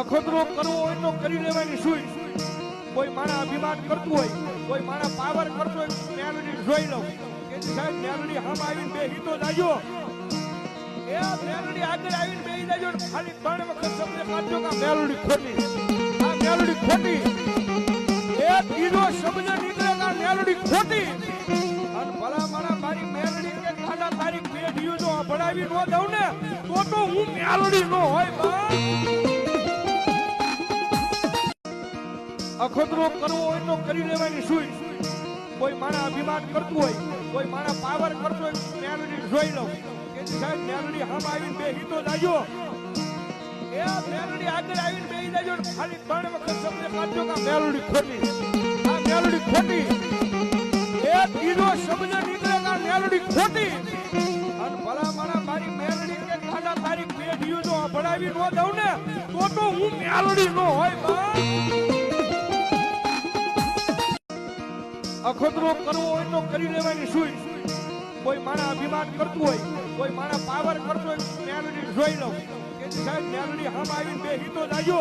અખતરો કરવો હોય તો કરી લેવાની સુઈ. કોઈ માણા અભિમાન કરતું હોય, કોઈ માણા પાવર કરતો હોય, મેલડી જોઈ લઉં કે સાહેબ મેલડી હામ આવીને બે હિતો જાજો. એ મેલડી આગળ આવીને બેહી જાજો ને ખાલી 3 વખત શબ્દ કાઢજો કે મેલડી ખોટી, આ મેલડી ખોટી. એ ત્રીજો શબ્દ નીકળે કે મેલડી ખોટી. અને ભલા મારા મારી મેલડી કે ખાડા તારીખ પેઢીઓ જો ભણાવી ન દઉં ને તો હું મેલડી નો હોય બા. અખતરો કરવો હોય તો કરી લેવાની સુઈ. કોઈ માણા અભિમાન કરતું હોય, કોઈ માણા પાવર કરતો હોય, મેલડી જોઈ લઉં કે સાહેબ મેલડી હામ આવીને બે હિતો જાજો. એ મેલડી આગળ આવીને બેહી જાજો ને ખાલી 3 વખત શબ્દ કાઢજો કે મેલડી ખોટી, આ મેલડી ખોટી. એ ત્રીજો શબ્દ નીકળે કે મેલડી ખોટી. અને ભલા મારા મારી મેલડી કે ખાડા તારીખ પેઢીઓ જો ભણાવી ન દઉં ને તો હું મેલડી નો હોય બા. અખતરો કરવો હોય તો કરી લેવાની સુઈ. કોઈ માણા અભિમાન કરતું હોય, કોઈ માણા પાવર કરતો હોય, મેલડી જોઈ લઉં કે સાહેબ મેલડી હામ આવીને બે હિતો જાજો.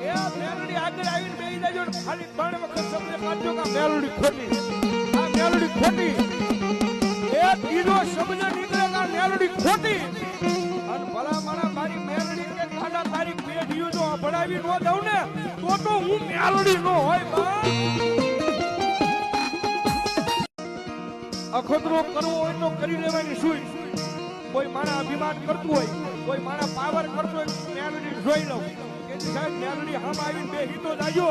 એ મેલડી આગળ આવીને બેહી જાજો ને ખાલી 3 વખત શબ્દ કાઢજો કે મેલડી ખોટી, આ મેલડી ખોટી. એ ત્રીજો શબ્દ નીકળે કે મેલડી ખોટી. અને ભલા મારા મારી મેલડી કે ખાડા તારીખ પેઢીઓ જો ભણાવી ન દઉં ને તો હું મેલડી નો હોય બા. અખતરો કરવો હોય તો કરી લેવાની સુઈ. કોઈ માણા અભિમાન કરતું હોય, કોઈ માણા પાવર કરતો હોય, મેલડી જોઈ લઉં કે સાહેબ મેલડી હામ આવીને બે હિતો જાજો.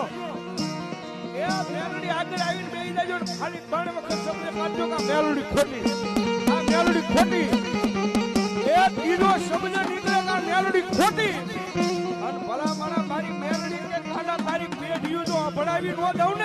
એ મેલડી આગળ આવીને બેહી જાજો ને ખાલી 3 વખત શબ્દ કાઢજો કે મેલડી ખોટી, આ મેલડી ખોટી. એ ત્રીજો શબ્દ નીકળે કે મેલડી ખોટી. અને ભલા મારા મારી મેલડી કે ખાડા તારીખ પેઢીઓ જો ભણાવી ન દઉં ને